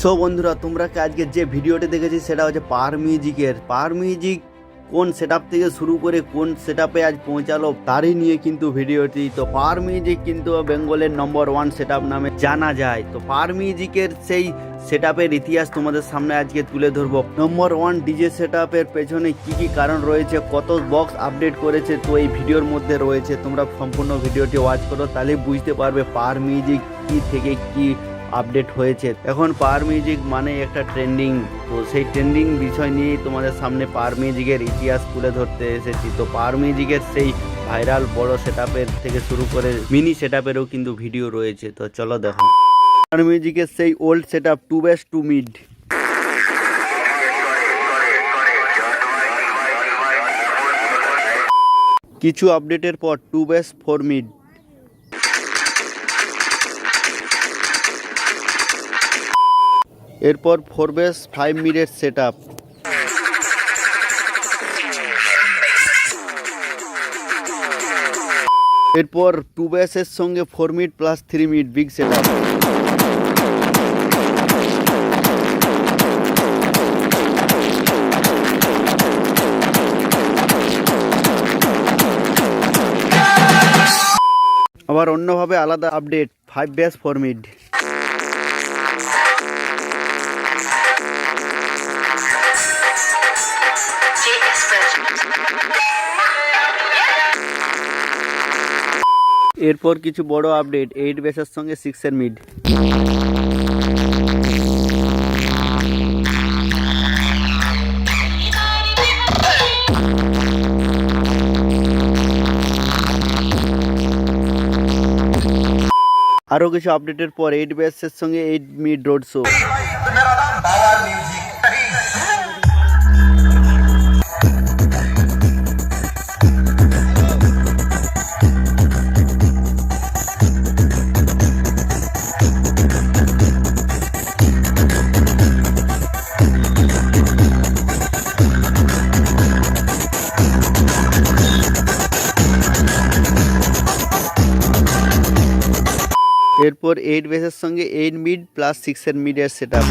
So বন্ধুরা, তোমরা আজকে যে ভিডিওটি দেখেছি সেটা হচ্ছে পাওয়ার মিউজিক কোন সেটআপ থেকে শুরু করে কোন সেটআপে আজ পৌঁছালো তারই নিয়ে কিন্তু ভিডিওটি। তো পাওয়ার মিউজিক কিন্তু বেঙ্গলের নম্বর 1 সেটআপ নামে জানা যায়। তো পাওয়ার মিউজিকের সেই সেটআপের ইতিহাস তোমাদের সামনে আজকে তুলে ধরবো। নম্বর 1 ডিজে সেটআপের পেছনে কি কি কারণ রয়েছে, কত বক্স আপডেট করেছে, তো এই ভিডিওর মধ্যে রয়েছে। তোমরা সম্পূর্ণ ভিডিওটি ওয়াচ করো, তাহলে বুঝতে পারবে পাওয়ার মিউজিক কি থেকে কি আপডেট হয়েছে। এখন পাওয়ার মিউজিক মানে একটা ট্রেন্ডিং, তো সেই ট্রেন্ডিং বিষয় নিয়েই তোমাদের সামনে পাওয়ার মিউজিকের ইতিহাস তুলে ধরতে এসেছি। তো পাওয়ার মিউজিকের সেই ভাইরাল বড় সেটআপের থেকে শুরু করে মিনি সেটআপেরও কিন্তু ভিডিও রয়েছে। তো চলো দেখো পাওয়ার মিউজিকের সেই ওল্ড সেটআপ 2 বেস 2 মিড। কিছু আপডেটের পর 2 বেস 4 মিড। এরপর 4 বেস 5 মিডের সেটআপ। এরপর 2 বেসের সঙ্গে 4 mid plus 3 mid big setup. আবার অন্যভাবে আলাদা আপডেট 5 বেস 4 মিড। এরপর কিছু বড় আপডেট 8 বেসের সঙ্গে 6 এর মিড। আরো কিছু আপডেটের পর 8 বেসের সঙ্গে 8 মিড রোড শো। এরপর 8 বেসের সঙ্গে 8 মিড প্লাস 6 এর মিডের সেটআপ।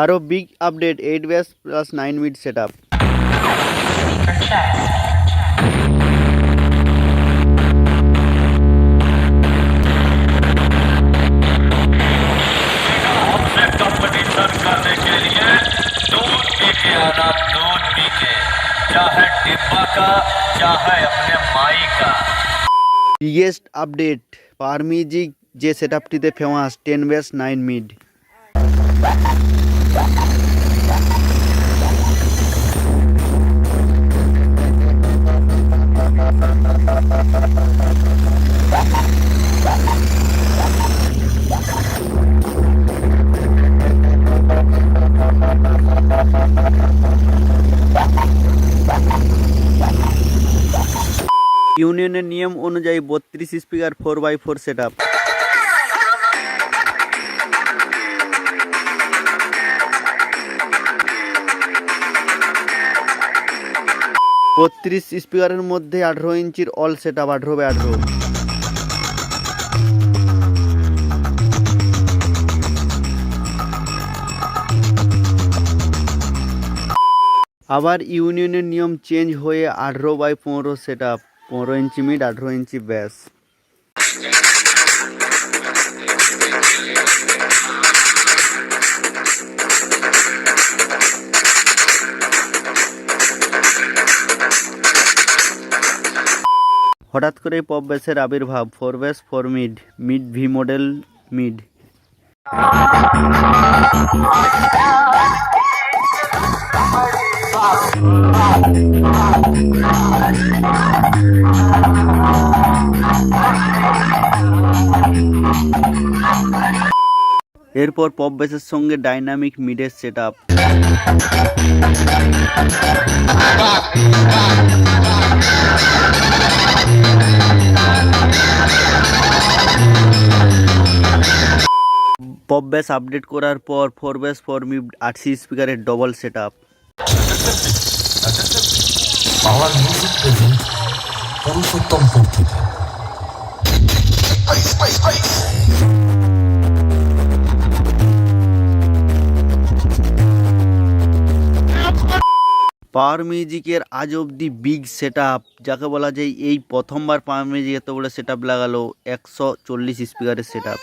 আরো big update 8 base plus 9 mid setup. Biggest update power music যে সেটআপটিতে ফেমাস 10 বেস 9 মিড। ইউনিয়নের নিয়ম অনুযায়ী 32 স্পিকার 4x4 সেটআপ। বত্রিশ স্পিকারের মধ্যে 18 ইঞ্চির অল সেটআপ 18x18। আবার ইউনিয়নের নিয়ম চেঞ্জ হয়ে 18x15 সেটআপ, 15 ইঞ্চি মিড 18 ইঞ্চি ব্যাস। হঠাৎ করে পপ বেসের আবির্ভাব 4 base 4 mid, mid V model mid. এরপর পপ বেসের সঙ্গে ডাইনামিক মিডের সেটআপ। পপ ব্যাস আপডেট করার পর 4 ব্যাস 4 মি 80 স্পিকারের double set up. Power music present Purushottampur থেকে। পাওয়ার মিউজিকের আজ অবধি বিগ সেট আপ, যাকে বলা যায় এই প্রথমবার পাওয়ার মিউজিক এত বড় সেট আপ লাগালো 140 স্পিকারের সেট আপ।